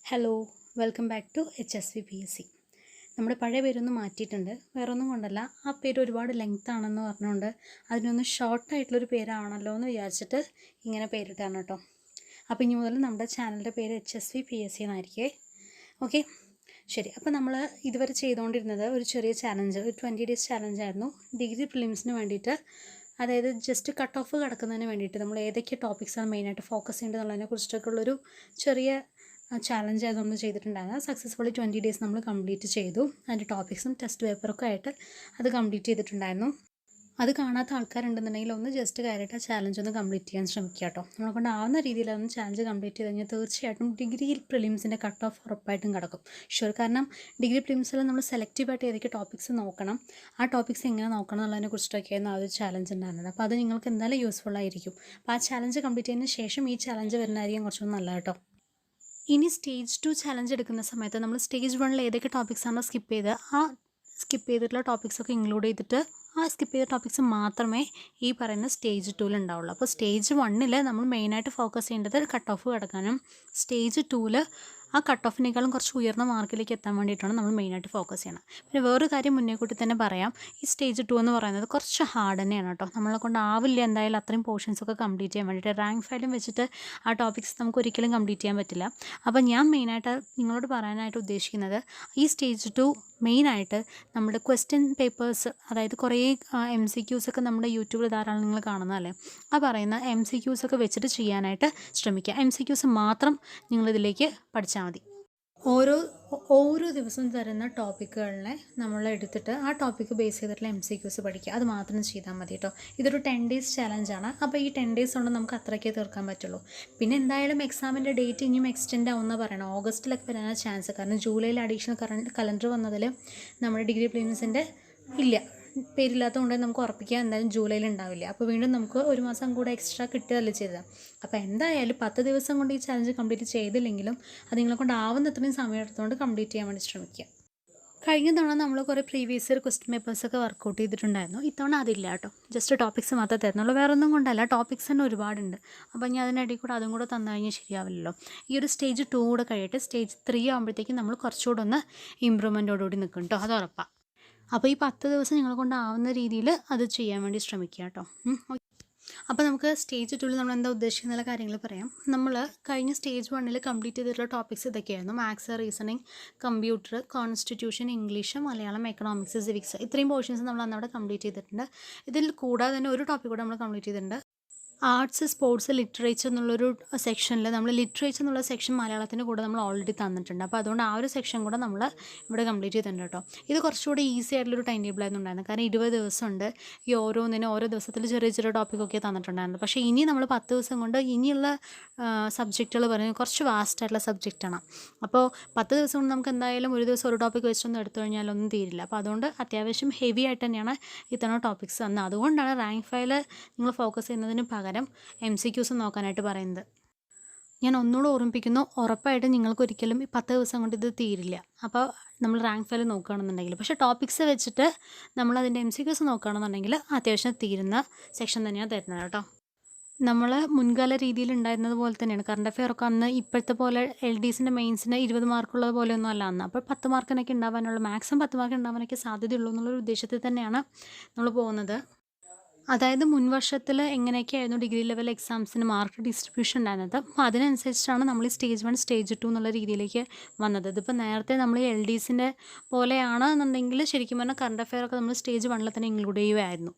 Hello welcome back to HSVPSC. നമ്മുടെ പഴയ പേരൊന്ന് മാറ്റിയിട്ടുണ്ട്. വേറൊന്നും കൊണ്ടല്ല, ആ പേര് ഒരുപാട് ലെങ്ത് ആണെന്ന് പറഞ്ഞുകൊണ്ട് അതിനൊന്ന് ഷോർട്ടായിട്ടുള്ളൊരു പേരാണല്ലോ എന്ന് വിചാരിച്ചിട്ട് ഇങ്ങനെ പേരിട്ടാണ് കേട്ടോ. അപ്പോൾ ഇനി മുതൽ നമ്മുടെ ചാനലിൻ്റെ പേര് HSVPSC എന്നായിരിക്കേ. ഓക്കെ, ശരി. അപ്പോൾ നമ്മൾ ഇതുവരെ ചെയ്തുകൊണ്ടിരുന്നത് ഒരു ചെറിയ ചാലഞ്ച്, ഒരു 20 days ചാലഞ്ചായിരുന്നു ഡിഗ്രി പ്രിലിംസിന് വേണ്ടിയിട്ട്. അതായത് ജസ്റ്റ് കട്ട് ഓഫ് കിടക്കുന്നതിന് വേണ്ടിയിട്ട് നമ്മൾ ഏതൊക്കെ ടോപ്പിക്സാണ് മെയിനായിട്ട് ഫോക്കസ് ചെയ്യേണ്ടതെന്നുള്ളതിനെ കുറിച്ചൊക്കെ ഉള്ളൊരു ചെറിയ ചാലഞ്ചായിരുന്നു നമ്മൾ ചെയ്തിട്ടുണ്ടായിരുന്നത്. സക്സസ്ഫുള്ളി 20 days നമ്മൾ കംപ്ലീറ്റ് ചെയ്തു. അതിൻ്റെ ടോപ്പിക്സും ടെസ്റ്റ് പേപ്പറൊക്കെ ആയിട്ട് അത് കംപ്ലീറ്റ് ചെയ്തിട്ടുണ്ടായിരുന്നു. അത് കാണാത്ത ആൾക്കാരുണ്ടെന്നുണ്ടെങ്കിൽ ഒന്ന് ജസ്റ്റ് കയറിയിട്ട് ആ ചാലഞ്ച് ഒന്ന് കംപ്ലീറ്റ് ചെയ്യാൻ ശ്രമിക്കുക കേട്ടോ. നമ്മളെ കൊണ്ടാവുന്ന രീതിയിലൊന്ന് ചാലഞ്ച് കംപ്ലീറ്റ് ചെയ്ത് കഴിഞ്ഞാൽ തീർച്ചയായിട്ടും ഡിഗ്രി പ്രിലിംസിൻ്റെ കട്ട് ഓഫ് ഉറപ്പായിട്ടും കിടക്കും. ഷുവർ. കാരണം ഡിഗ്രി പ്രിലിംസിൽ നമ്മൾ സെലക്റ്റീവായിട്ട് ഏതൊക്കെ ടോപ്പിക്സ് നോക്കണം, ആ ടോപ്പിക്സ് എങ്ങനെ നോക്കണം എന്നുള്ളതിനെ കുറിച്ചിട്ടൊക്കെയായിരുന്നു ആ ഒരു ചാലഞ്ച് ഉണ്ടായിരുന്നത്. അപ്പോൾ അത് നിങ്ങൾക്ക് എന്തായാലും യൂസ്ഫുൾ ആയിരിക്കും. അപ്പോൾ ആ ചാലഞ്ച് കംപ്ലീറ്റ് ചെയ്തതിന് ശേഷം ഈ ചാലഞ്ച് വരുന്നതായിരിക്കും കുറച്ചുകൂടി നല്ലത് കേട്ടോ. ഇനി സ്റ്റേജ് 2 ചാലഞ്ച് എടുക്കുന്ന സമയത്ത് നമ്മൾ സ്റ്റേജ് 1 ഏതൊക്കെ ടോപ്പിക്സാണോ സ്കിപ്പ് ചെയ്ത് ആ സ്കിപ്പ് ചെയ്തിട്ടുള്ള ടോപ്പിക്സൊക്കെ ഇൻക്ലൂഡ് ചെയ്തിട്ട് ആ സ്കിപ്പ് ചെയ്ത ടോപ്പിക്സ് മാത്രമേ ഈ പറയുന്ന സ്റ്റേജ് 2 ഉണ്ടാവുള്ളൂ. അപ്പോൾ സ്റ്റേജ് 1 നമ്മൾ മെയിനായിട്ട് ഫോക്കസ് ചെയ്യേണ്ടത് കട്ട് ഓഫ് കിടക്കാനും സ്റ്റേജ് 2 ആ കട്ട് ഓഫിനേക്കാളും കുറച്ച് ഉയർന്ന മാർക്കിലേക്ക് എത്താൻ വേണ്ടിയിട്ടാണ് നമ്മൾ മെയിനായിട്ട് ഫോക്കസ് ചെയ്യണം. പിന്നെ വേറൊരു കാര്യം മുന്നേ കൂട്ടി തന്നെ പറയാം, ഈ സ്റ്റേജ് 2 എന്ന് പറയുന്നത് കുറച്ച് ഹാർഡ് തന്നെയാണ് കേട്ടോ. നമ്മളെ കൊണ്ടാവില്ല എന്തായാലും അത്രയും പോർഷൻസൊക്കെ കംപ്ലീറ്റ് ചെയ്യാൻ വേണ്ടിയിട്ട്. റാങ്ക് ഫയലും വെച്ചിട്ട് ആ ടോപ്പിക്സ് നമുക്ക് ഒരിക്കലും കംപ്ലീറ്റ് ചെയ്യാൻ പറ്റില്ല. അപ്പോൾ ഞാൻ മെയിനായിട്ട് നിങ്ങളോട് പറയാനായിട്ട് ഉദ്ദേശിക്കുന്നത്, ഈ സ്റ്റേജ് 2 മെയിനായിട്ട് നമ്മുടെ ക്വസ്റ്റ്യൻ പേപ്പേഴ്സ്, അതായത് കുറേ MCQs ഒക്കെ നമ്മുടെ യൂട്യൂബിൽ ധാരാളം നിങ്ങൾ കാണുന്നതല്ലേ, ആ പറയുന്ന MCQs ഒക്കെ വെച്ചിട്ട് ചെയ്യാനായിട്ട് ശ്രമിക്കുക. MCQs മാത്രം നിങ്ങളിതിലേക്ക് പഠിച്ചാൽ മതി. ഓരോ ദിവസവും തരുന്ന ടോപ്പിക്കുകളിനെ നമ്മൾ എടുത്തിട്ട് ആ ടോപ്പിക്ക് ബേസ് ചെയ്തിട്ടുള്ള MCQs പഠിക്കുക. അത് മാത്രം ചെയ്താൽ മതി കേട്ടോ. ഇതൊരു 10 days ചാലഞ്ചാണ്. അപ്പോൾ ഈ 10 days കൊണ്ട് നമുക്ക് അത്രയ്ക്കേ തീർക്കാൻ പറ്റുള്ളൂ. പിന്നെ എന്തായാലും എക്സാമിൻ്റെ ഡേറ്റ് ഇനിയും എക്സ്റ്റെൻഡ് ആവുമെന്ന് പറയണം. ഓഗസ്റ്റിലൊക്കെ വരാനാണ് ചാൻസ്. കാരണം ജൂലൈയിൽ അഡീഷണൽ കലണ്ടർ വന്നതിൽ നമ്മുടെ ഡിഗ്രി പ്രിലിംസിൻ്റെ ഇല്ല, പേരില്ലാത്തതുകൊണ്ട് നമുക്ക് ഉറപ്പിക്കാൻ എന്തായാലും ജൂലൈയിൽ ഉണ്ടാവില്ല. അപ്പോൾ വീണ്ടും നമുക്ക് ഒരു മാസം കൂടെ എക്സ്ട്രാ കിട്ടുകയല്ലേ ചെയ്തത്. അപ്പോൾ എന്തായാലും 10 ദിവസം കൊണ്ട് ഈ ചാലഞ്ച് കംപ്ലീറ്റ് ചെയ്തില്ലെങ്കിലും അത് നിങ്ങളെ കൊണ്ട് ആവുന്നത്രയും സമയം എടുത്തുകൊണ്ട് കംപ്ലീറ്റ് ചെയ്യാൻ വേണ്ടി ശ്രമിക്കുക. കഴിഞ്ഞ തവണ നമ്മൾ കുറേ പ്രീവിയസ് ഇയർ ക്വസ്റ്റ്യൻ പേപ്പേഴ്സൊക്കെ വർക്കൗട്ട് ചെയ്തിട്ടുണ്ടായിരുന്നു. ഇത്തവണ അതില്ല കേട്ടോ. ജസ്റ്റ് ടോപ്പിക്സ് മാത്രമേ തരുന്നുള്ളൂ, വേറെ ഒന്നും കൊണ്ടല്ല. ടോപ്പിക്സ് തന്നെ ഒരുപാടുണ്ട്. അപ്പോൾ ഞാൻ അതിനിടയിൽ കൂടെ അതും കൂടെ തന്നു കഴിഞ്ഞാൽ ശരിയാവില്ലല്ലോ. ഈ ഒരു സ്റ്റേജ് 2 കൂടെ കഴിയട്ടെ. സ്റ്റേജ് 3 ആകുമ്പോഴത്തേക്കും നമ്മൾ കുറച്ചുകൂടെ ഒന്ന് ഇമ്പ്രൂവ്മെൻറ്റോടുകൂടി നിൽക്കും കേട്ടോ. അത് ഉറപ്പാണ്. അപ്പോൾ ഈ 10 ദിവസം നിങ്ങളെ കൊണ്ടാവുന്ന രീതിയിൽ അത് ചെയ്യാൻ വേണ്ടി ശ്രമിക്കുക കേട്ടോ. അപ്പോൾ നമുക്ക് സ്റ്റേജ് 2 നമ്മൾ എന്താ ഉദ്ദേശിക്കുന്ന കാര്യങ്ങൾ പറയാം. നമ്മൾ കഴിഞ്ഞ സ്റ്റേജ് 1 കംപ്ലീറ്റ് ചെയ്തിട്ടുള്ള ടോപ്പിക്സ് ഇതൊക്കെയായിരുന്നു: maths, reasoning, computer, constitution, English, Malayalam, economics, civics. ഇത്രയും പോർഷൻസ് നമ്മൾ അന്നവിടെ കംപ്ലീറ്റ് ചെയ്തിട്ടുണ്ട്. ഇതിൽ കൂടാതെ തന്നെ ഒരു ടോപ്പിക് കൂടെ നമ്മൾ കംപ്ലീറ്റ് ചെയ്തിട്ടുണ്ട്. ആർട്സ്, സ്പോർട്സ്, ലിറ്ററേച്ചർ എന്നുള്ളൊരു സെക്ഷനിൽ നമ്മൾ ലിറ്ററേച്ചർ എന്നുള്ള സെക്ഷൻ മലയാളത്തിൻ്റെ കൂടെ നമ്മൾ ഓൾറെഡി തന്നിട്ടുണ്ട്. അപ്പോൾ അതുകൊണ്ട് ആ ഒരു സെക്ഷൻ കൂടെ നമ്മൾ ഇവിടെ കംപ്ലീറ്റ് ചെയ്തിട്ടുണ്ട് കേട്ടോ. ഇത് കുറച്ചുകൂടി ഈസി ആയിട്ടുള്ളൊരു ടൈം ടേബിൾ ആയിരുന്നു ഉണ്ടായിരുന്നത്. കാരണം 20 ദിവസമുണ്ട്. ഈ ഓരോന്നിനും ഓരോ ദിവസത്തിൽ ചെറിയ ചെറിയ ടോപ്പിക്കൊക്കെ തന്നിട്ടുണ്ടായിരുന്നു. പക്ഷേ ഇനി നമ്മൾ 10 ദിവസം കൊണ്ട് ഇനിയുള്ള സബ്ജക്റ്റുകൾ പറയുന്നത് കുറച്ച് വാസ്റ്റ് ആയിട്ടുള്ള സബ്ജക്റ്റാണ്. അപ്പോൾ 10 ദിവസം കൊണ്ട് നമുക്ക് എന്തായാലും ഒരു ദിവസം ഒരു ടോപ്പിക് വെച്ചൊന്നും എടുത്തു കഴിഞ്ഞാലൊന്നും തീരില്ല. അപ്പോൾ അതുകൊണ്ട് അത്യാവശ്യം ഹെവി ആയിട്ട് തന്നെയാണ് ഇത്തവണ ടോപ്പിക്സ് തന്നത്. അതുകൊണ്ടാണ് റാങ്ക് ഫയൽ നിങ്ങൾ ഫോക്കസ് ചെയ്യുന്നതിന് പകരം MCQs നോക്കാനായിട്ട് പറയുന്നത്. ഞാൻ ഒന്നുകൂടെ ഓർമ്മിപ്പിക്കുന്നു, ഉറപ്പായിട്ടും നിങ്ങൾക്കൊരിക്കലും 10 ദിവസം കൊണ്ട് ഇത് തീരില്ല. അപ്പോൾ നമ്മൾ റാങ്ക് ഫയൽ നോക്കുകയാണെന്നുണ്ടെങ്കിൽ, പക്ഷേ ടോപ്പിക്സ് വെച്ചിട്ട് നമ്മളതിൻ്റെ MCQs നോക്കുകയാണെന്നുണ്ടെങ്കിൽ അത്യാവശ്യം തീരുന്ന സെക്ഷൻ തന്നെയാണ് തരുന്നത് കേട്ടോ. നമ്മൾ മുൻകാല രീതിയിൽ ഉണ്ടായിരുന്നത് പോലെ തന്നെയാണ്. കറണ്ട് അഫെയർ ഒക്കെ അന്ന് ഇപ്പോഴത്തെ പോലെ LDസിൻ്റെ മെയിൻസിന് 20 മാർക്കുള്ളത് പോലെയൊന്നും അല്ല അന്ന്. അപ്പോൾ 10 മാർക്കിനൊക്കെ ഉണ്ടാവാനുള്ള, മാക്സിമം 10 മാർക്ക് ഉണ്ടാവാനൊക്കെ സാധ്യതയുള്ളൂ എന്നുള്ളൊരു ഉദ്ദേശത്തിൽ തന്നെയാണ് നമ്മൾ പോകുന്നത്. അതായത് മുൻവർഷത്തിൽ എങ്ങനെയൊക്കെയായിരുന്നു ഡിഗ്രി ലെവൽ എക്സാംസിന് മാർക്ക് ഡിസ്ട്രിബ്യൂഷൻ ഉണ്ടായിരുന്നത്, അപ്പോൾ അതിനനുസരിച്ചിട്ടാണ് നമ്മൾ ഈ സ്റ്റേജ് 1 സ്റ്റേജ് 2 എന്നുള്ള രീതിയിലേക്ക് വന്നത്. ഇതിപ്പോൾ നേരത്തെ നമ്മൾ LDസിൻ്റെ പോലെയാണ് എന്നുണ്ടെങ്കിൽ ശരിക്കും പറഞ്ഞാൽ കറണ്ട് അഫെയർ ഒക്കെ നമ്മൾ സ്റ്റേജ് 1 തന്നെ ഇൻക്ലൂഡ് ചെയ്യുമായിരുന്നു.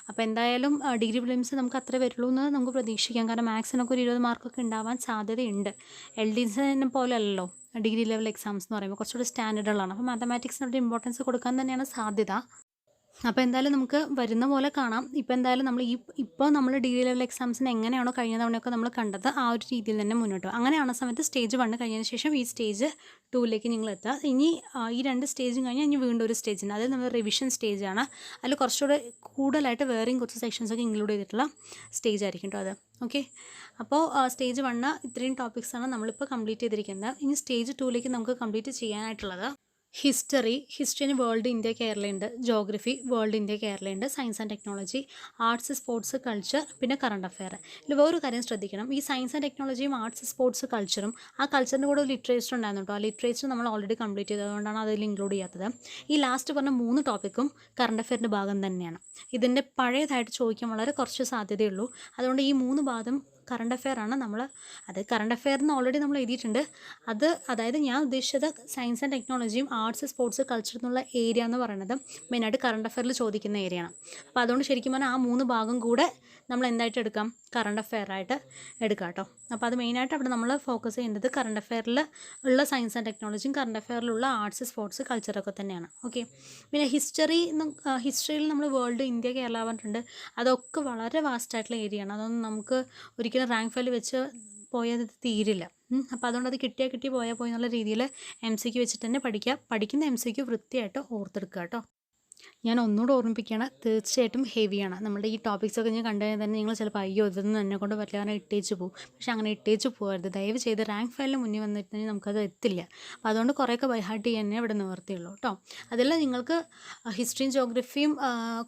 അപ്പോൾ എന്തായാലും ഡിഗ്രി പ്രിലിംസ് നമുക്ക് അത്രേ വരുള്ളൂ എന്ന് നമുക്ക് പ്രതീക്ഷിക്കാം. കാരണം മാത്സിനൊക്കെ ഒരു 20 മാർക്കൊക്കെ ഉണ്ടാവാൻ സാധ്യതയുണ്ട്. LDസിനെ പോലെ അല്ലല്ലോ ഡിഗ്രി ലെവൽ എക്സാംസ് എന്ന് പറയുമ്പോൾ കുറച്ചുകൂടി സ്റ്റാൻഡേർഡുകളാണ്. അപ്പോൾ മാത്തമാറ്റിക്സിനൊരു ഇമ്പോർട്ടൻസ് കൊടുക്കാൻ തന്നെയാണ് സാധ്യത. അപ്പോൾ എന്തായാലും നമുക്ക് വരുന്ന പോലെ കാണാം. ഇപ്പോൾ എന്തായാലും നമ്മൾ ഡിഗ്രി ലെവൽ എക്സാംസിന് എങ്ങനെയാണോ കഴിഞ്ഞ തവണയൊക്കെ നമ്മൾ കണ്ടത് ആ ഒരു രീതിയിൽ തന്നെ മുന്നോട്ട് പോകും. അങ്ങനെയാണ് സമയത്ത് സ്റ്റേജ് 1 കഴിഞ്ഞതിന് ശേഷം ഈ സ്റ്റേജ് 2 നിങ്ങൾ എത്തുക. ഇനി ഈ 2 സ്റ്റേജും കഴിഞ്ഞാൽ ഇനി വീണ്ടും ഒരു സ്റ്റേജുണ്ട്. അത് നമ്മൾ റിവിഷൻ സ്റ്റേജാണ്. അതിൽ കുറച്ചുകൂടെ കൂടുതലായിട്ട് വേറെയും കുറച്ച് സെക്ഷൻസൊക്കെ ഇൻക്ലൂഡ് ചെയ്തിട്ടുള്ള സ്റ്റേജ് ആയിരിക്കും കേട്ടോ അത്. ഓക്കെ, അപ്പോൾ സ്റ്റേജ് 1 ഇത്രയും ടോപ്പിക്സാണ് നമ്മളിപ്പോൾ കംപ്ലീറ്റ് ചെയ്തിരിക്കുന്നത്. ഇനി സ്റ്റേജ് 2 നമുക്ക് കംപ്ലീറ്റ് ചെയ്യാനായിട്ടുള്ളത് ഹിസ്റ്ററി വേൾഡ് ഇന്ത്യ കേരളയുണ്ട്, ജോഗ്രഫി വേൾഡ് ഇന്ത്യ കേരളയുണ്ട്, science and technology, arts sports culture, പിന്നെ കറണ്ട് അഫെയർ. ഇതിൽ വേറൊരു കാര്യം ശ്രദ്ധിക്കണം, ഈ സയൻസ് ആൻഡ് ടെക്നോളജിയും ആർട്സ് സ്പോർട്സ് കൾച്ചറും ആ കൾച്ചറിൻ്റെ കൂടെ ഒരു ലിറ്ററേച്ചർ ഉണ്ടായിരുന്നു കേട്ടോ. ആ ലിറ്ററേച്ചർ നമ്മൾ ഓൾറെഡി കംപ്ലീറ്റ് ചെയ്തതുകൊണ്ടാണ് അതിൽ ഇൻക്ലൂഡ് ചെയ്യാത്തത്. ഈ ലാസ്റ്റ് പറഞ്ഞ 3 ടോപ്പിക്കും കറണ്ട് അഫെയറിൻ്റെ ഭാഗം തന്നെയാണ്. ഇതിൻ്റെ പഴയതായിട്ട് ചോദിക്കാൻ വളരെ കുറച്ച് സാധ്യതയുള്ളൂ. അതുകൊണ്ട് ഈ 3 ഭാഗം കറണ്ട് അഫെയർ ആണ്. കറണ്ട് അഫെയറിന് ഓൾറെഡി നമ്മൾ എഴുതിയിട്ടുണ്ട്. അതായത് ഞാൻ ഉദ്ദേശിച്ചത് സയൻസ് ആൻഡ് ടെക്നോളജിയും ആർട്സ് സ്പോർട്സ് കൾച്ചർ എന്നുള്ള ഏരിയ എന്ന് പറയുന്നത് മെയിനായിട്ട് കറണ്ട് അഫെയറിൽ ചോദിക്കുന്ന ഏരിയയാണ്. അപ്പോൾ അതുകൊണ്ട് ശരിക്കും പറഞ്ഞാൽ ആ 3 ഭാഗം കൂടെ നമ്മൾ എന്തായിട്ട് എടുക്കാം, കറണ്ട് അഫെയർ ആയിട്ട് എടുക്കാം കേട്ടോ. അപ്പോൾ അത് മെയിനായിട്ട് അവിടെ നമ്മൾ ഫോക്കസ് ചെയ്യേണ്ടത് കറണ്ട് അഫെയറിൽ ഉള്ള സയൻസ് ആൻഡ് ടെക്നോളജിയും കറണ്ട് അഫെയറിലുള്ള ആർട്സ് സ്പോർട്സ് കൾച്ചറൊക്കെ തന്നെയാണ്. ഓക്കെ, പിന്നെ ഹിസ്റ്ററിയിൽ നമ്മൾ വേൾഡ് ഇന്ത്യ കേരള പറഞ്ഞിട്ടുണ്ട്. അതൊക്കെ വളരെ വാസ്റ്റായിട്ടുള്ള ഏരിയയാണ്. അതൊന്നും നമുക്ക് ഒരിക്കലും റാങ്ക് ഫയൽ വെച്ച് പോയാൽ അത് തീരില്ല. അപ്പോൾ അതുകൊണ്ട് അത് കിട്ടി പോയാൽ പോയി എന്നുള്ള രീതിയിൽ MCQ വെച്ചിട്ട് തന്നെ പഠിക്കുന്ന MCQ വൃത്തിയായിട്ട് ഓർത്തെടുക്കുക കേട്ടോ. ഞാൻ ഒന്നുകൂടെ ഓർമ്മിപ്പിക്കുകയാണ്, തീർച്ചയായിട്ടും ഹെവിയാണ്. നമ്മുടെ ഈ ടോപ്പിക്സൊക്കെ ഞാൻ കണ്ടു കഴിഞ്ഞാൽ തന്നെ നിങ്ങൾ ചിലപ്പോൾ അയ്യോ ഇതൊന്നും എന്നെ കൊണ്ട് പറ്റില്ല കാരണം ഇട്ടേച്ച് പോകും. പക്ഷേ അങ്ങനെ ഇട്ടേച്ച് പോകരുത്. ദയവ് ചെയ്ത് റാങ്ക് ഫയലിന് മുന്നിൽ വന്നിട്ടുണ്ടെങ്കിൽ നമുക്കത് എത്തില്ല. അപ്പോൾ അതുകൊണ്ട് കുറേയൊക്കെ ബൈ ഹാർട്ട് ചെയ്യാൻ ഇവിടെ നിവർത്തിയുള്ളൂ കേട്ടോ. അതെല്ലാം നിങ്ങൾക്ക് ഹിസ്റ്ററിയും ജോഗ്രഫിയും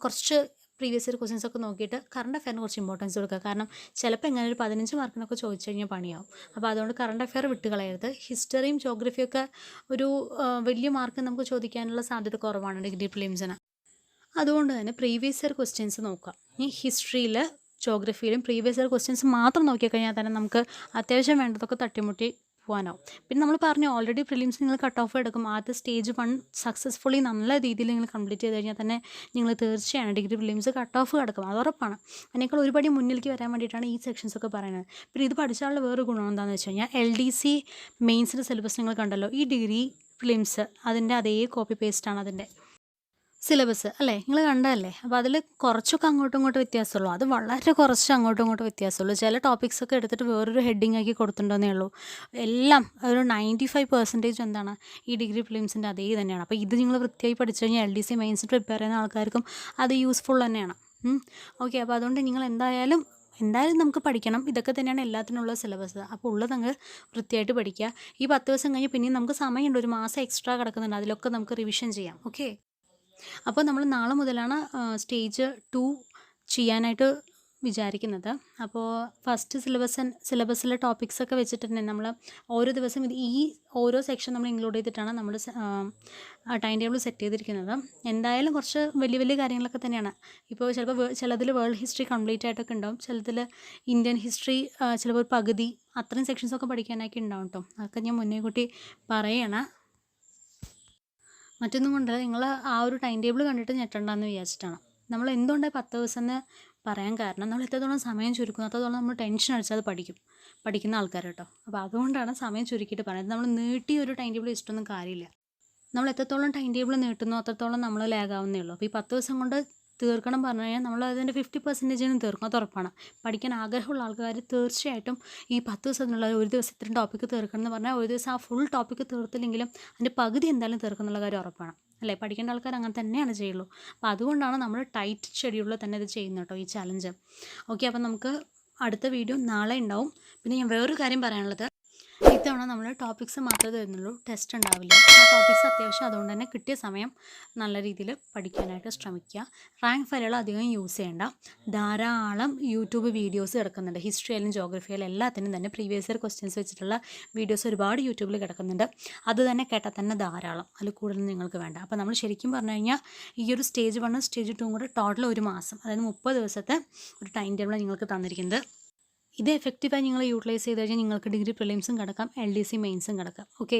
കുറച്ച് പ്രീവിയസ് ഇയർ ക്വസ്റ്റ്യൻസ് ഒക്കെ നോക്കിയിട്ട് കറണ്ട് അഫെയറിന് കുറച്ച് ഇമ്പോർട്ടൻസ് കൊടുക്കുക. കാരണം ചിലപ്പോൾ എങ്ങനെ ഒരു 15 മാർക്കിനൊക്കെ ചോദിച്ചു കഴിഞ്ഞാൽ പണിയാവും. അപ്പോൾ അതുകൊണ്ട് കറണ്ട് അഫെയർ വിട്ടുകളയരുത്. ഹിസ്റ്ററിയും ജോഗ്രഫിയൊക്കെ ഒരു വലിയ മാർക്ക് നമുക്ക് ചോദിക്കാനുള്ള സാധ്യത കുറവാണ് ഡിഗ്രി പ്രിലിംസിന്. അതുകൊണ്ട് തന്നെ പ്രീവിയസ് ഇയർ ക്വസ്റ്റ്യൻസ് നോക്കാം. ഈ ഹിസ്റ്ററിയിൽ ജോഗ്രഫിയിലും പ്രീവിയസ് ഇയർ ക്വസ്റ്റ്യൻസ് മാത്രം നോക്കിക്കഴിഞ്ഞാൽ തന്നെ നമുക്ക് അത്യാവശ്യം വേണ്ടതൊക്കെ തട്ടിമുട്ടി പോകാനാവും. പിന്നെ നമ്മൾ പറഞ്ഞു ഓൾറെഡി പ്രിലിംസ് നിങ്ങൾ കട്ട് ഓഫ് എടുക്കും. ആദ്യത്തെ സ്റ്റേജ് 1 സക്സസ്ഫുള്ളി നല്ല രീതിയിൽ നിങ്ങൾ കംപ്ലീറ്റ് ചെയ്ത് കഴിഞ്ഞാൽ തന്നെ നിങ്ങൾ തീർച്ചയാണ് ഡിഗ്രി പ്രിലിംസ് കട്ട് ഓഫ് കിടക്കും. അത് ഉറപ്പാണ്. അതിനേക്കാൾ ഒരുപടി മുന്നിലേക്ക് വരാൻ വേണ്ടിയിട്ടാണ് ഈ സെക്ഷൻസ് ഒക്കെ പറയുന്നത്. പിന്നെ ഇത് പഠിച്ചാലുള്ള വേറൊരു ഗുണം എന്താണെന്ന് വെച്ച് കഴിഞ്ഞാൽ LDC മെയിൻസിൻ്റെ സിലബസ് നിങ്ങൾ കണ്ടല്ലോ, ഈ ഡിഗ്രി പ്രിലിംസ് അതിൻ്റെ അതേ കോപ്പി പേസ്റ്റാണ് അതിൻ്റെ സിലബസ് അല്ലേ, നിങ്ങൾ കണ്ടതല്ലേ. അപ്പോൾ അതിൽ കുറച്ചൊക്കെ അങ്ങോട്ടും ഇങ്ങോട്ടും വ്യത്യാസമുള്ളൂ. അത് വളരെ കുറച്ച് അങ്ങോട്ടും ഇങ്ങോട്ടും വ്യത്യാസമുള്ളൂ. ചില ടോപ്പിക്സൊക്കെ എടുത്തിട്ട് വേറൊരു ഹെഡിങ് ആക്കി കൊടുത്തിട്ടുണ്ടെന്നേ ഉള്ളൂ. എല്ലാം ഒരു 95% എന്താണ് ഈ ഡിഗ്രി പ്രിലിംസിൻ്റെ അതേ തന്നെയാണ്. അപ്പോൾ ഇത് നിങ്ങൾ വൃത്തിയായി പഠിച്ചു കഴിഞ്ഞാൽ LDC മെയിൻസ് പ്രിപ്പയർ ചെയ്യുന്ന ആൾക്കാർക്കും അത് യൂസ്ഫുൾ തന്നെയാണ്. ഓക്കെ, അപ്പോൾ അതുകൊണ്ട് നിങ്ങൾ എന്തായാലും നമുക്ക് പഠിക്കണം. ഇതൊക്കെ തന്നെയാണ് എല്ലാത്തിനുള്ള സിലബസ്. അപ്പോൾ ഉള്ളത് അങ്ങ് വൃത്തിയായിട്ട് പഠിക്കുക. ഈ 10 ദിവസം കഴിഞ്ഞ് പിന്നെയും നമുക്ക് സമയമുണ്ട്, ഒരു മാസം എക്സ്ട്രാ കിടക്കുന്നുണ്ട്. അതിലൊക്കെ നമുക്ക് റിവിഷൻ ചെയ്യാം. ഓക്കെ, അപ്പോൾ നമ്മൾ നാളെ മുതലാണ് സ്റ്റേജ് 2 ചെയ്യാനായിട്ട് വിചാരിക്കുന്നത്. അപ്പോൾ ഫസ്റ്റ് സിലബസിലെ ടോപ്പിക്സൊക്കെ വെച്ചിട്ട് തന്നെ നമ്മൾ ഓരോ ദിവസം ഈ ഓരോ സെക്ഷൻ നമ്മൾ ഇൻക്ലൂഡ് ചെയ്തിട്ടാണ് നമ്മൾ ടൈം ടേബിൾ സെറ്റ് ചെയ്തിരിക്കുന്നത്. എന്തായാലും കുറച്ച് വലിയ കാര്യങ്ങളൊക്കെ തന്നെയാണ്. ഇപ്പോൾ ചിലതിൽ വേൾഡ് ഹിസ്റ്ററി കംപ്ലീറ്റ് ആയിട്ടൊക്കെ ഉണ്ടാവും, ചിലതിൽ ഇന്ത്യൻ ഹിസ്റ്ററി ചിലപ്പോൾ ഒരു പകുതി അത്രയും സെക്ഷൻസൊക്കെ പഠിക്കാനൊക്കെ ഉണ്ടാവും കേട്ടോ. അതൊക്കെ ഞാൻ മുന്നേ കൂട്ടി പറയണം. മറ്റൊന്നും കൊണ്ട് നിങ്ങൾ ആ ഒരു ടൈം ടേബിൾ കണ്ടിട്ട് ഞെട്ടണ്ടെന്ന് വിചാരിച്ചിട്ടാണ്. നമ്മൾ എന്തുകൊണ്ടാണ് 10 ദിവസം എന്ന് പറയാൻ കാരണം, നമ്മൾ എത്രത്തോളം സമയം ചുരുക്കുന്നു അത്രത്തോളം നമ്മൾ ടെൻഷൻ അടിച്ചാൽ അത് പഠിക്കുന്ന ആൾക്കാർ കേട്ടോ. അപ്പോൾ അതുകൊണ്ടാണ് സമയം ചുരുക്കിയിട്ട് പറയുന്നത്. നമ്മൾ നീട്ടി ഒരു ടൈം ടേബിൾ ഇഷ്ടമൊന്നും കാര്യമില്ല. നമ്മൾ എത്രത്തോളം ടൈം ടേബിൾ നീട്ടുന്നു അത്രത്തോളം നമ്മൾ ലാഗാവുന്നേ ഉള്ളൂ. അപ്പോൾ ഈ 10 ദിവസം കൊണ്ട് തീർക്കണം പറഞ്ഞു കഴിഞ്ഞാൽ നമ്മൾ അതിൻ്റെ 50% തീർക്കും, അത് ഉറപ്പാണ്. പഠിക്കാൻ ആഗ്രഹമുള്ള ആൾക്കാർ തീർച്ചയായിട്ടും ഈ 10 ദിവസത്തിനുള്ള ഒരു ദിവസം ഇത്രയും ടോപ്പിക്ക് തീർക്കണം എന്ന് പറഞ്ഞാൽ ഒരു ദിവസം ആ ഫുൾ ടോപ്പിക്ക് തീർത്തില്ലെങ്കിലും അതിൻ്റെ പകുതി എന്തായാലും തീർക്കുന്നുള്ള കാര്യം ഉറപ്പാണ് അല്ലേ. പഠിക്കേണ്ട ആൾക്കാർ അങ്ങനെ തന്നെയാണ് ചെയ്യുള്ളൂ. അപ്പോൾ അതുകൊണ്ടാണ് നമ്മൾ ടൈറ്റ് ഷെഡ്യൂളിൽ തന്നെ ഇത് ചെയ്യുന്നത് കേട്ടോ, ഈ ചലഞ്ച്. ഓക്കെ, അപ്പോൾ നമുക്ക് അടുത്ത വീഡിയോ നാളെ ഉണ്ടാവും. പിന്നെ ഞാൻ വേറൊരു കാര്യം പറയാനുള്ളത്, ഇത്തവണ നമ്മൾ ടോപ്പിക്സ് മാത്രമേ തരുന്നുള്ളൂ, ടെസ്റ്റ് ഉണ്ടാവില്ല. ആ ടോപ്പിക്സ് അത്യാവശ്യം അതുകൊണ്ട് തന്നെ കിട്ടിയ സമയം നല്ല രീതിയിൽ പഠിക്കാനായിട്ട് ശ്രമിക്കുക. റാങ്ക് ഫയലുകൾ അധികം യൂസ് ചെയ്യേണ്ട. ധാരാളം യൂട്യൂബ് വീഡിയോസ് കിടക്കുന്നുണ്ട്. ഹിസ്റ്ററി ആയാലും ജോഗ്രഫി ആയാലും എല്ലാത്തിനും തന്നെ പ്രീവിയസ് ഇയർ ക്വസ്റ്റ്യൻസ് വെച്ചിട്ടുള്ള വീഡിയോസ് ഒരുപാട് യൂട്യൂബിൽ കിടക്കുന്നുണ്ട്. അത് തന്നെ കേട്ടാൽ തന്നെ ധാരാളം, അതിൽ കൂടുതൽ നിങ്ങൾക്ക് വേണ്ട. അപ്പോൾ നമ്മൾ ശരിക്കും പറഞ്ഞു കഴിഞ്ഞാൽ ഈ ഒരു സ്റ്റേജ് 1 സ്റ്റേജ് 2 കൂടെ ടോട്ടൽ ഒരു മാസം, അതായത് 30 ദിവസത്തെ ഒരു ടൈം ടേബിൾ നിങ്ങൾക്ക് തന്നിരിക്കുന്നത്. ഇത് എഫക്റ്റീവായി നിങ്ങൾ യൂട്ടിലൈസ് ചെയ്ത് കഴിഞ്ഞാൽ നിങ്ങൾക്ക് ഡിഗ്രി പ്രിലിംസും കിടക്കാം, LDC മെയിൻസും കിടക്കാം. ഓക്കെ,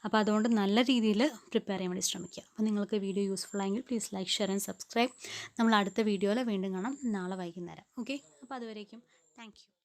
അപ്പോൾ അതുകൊണ്ട് നല്ല രീതിയിൽ പ്രിപ്പയർ ചെയ്യാൻ വേണ്ടി ശ്രമിക്കുക. അപ്പോൾ നിങ്ങൾക്ക് വീഡിയോ യൂസ്ഫുൾ ആയെങ്കിൽ please like, share and subscribe. നമ്മൾ അടുത്ത വീഡിയോയിൽ വീണ്ടും കാണാം നാളെ വൈകുന്നേരം. ഓക്കെ, അപ്പോൾ അതുവരേക്കും താങ്ക് യു.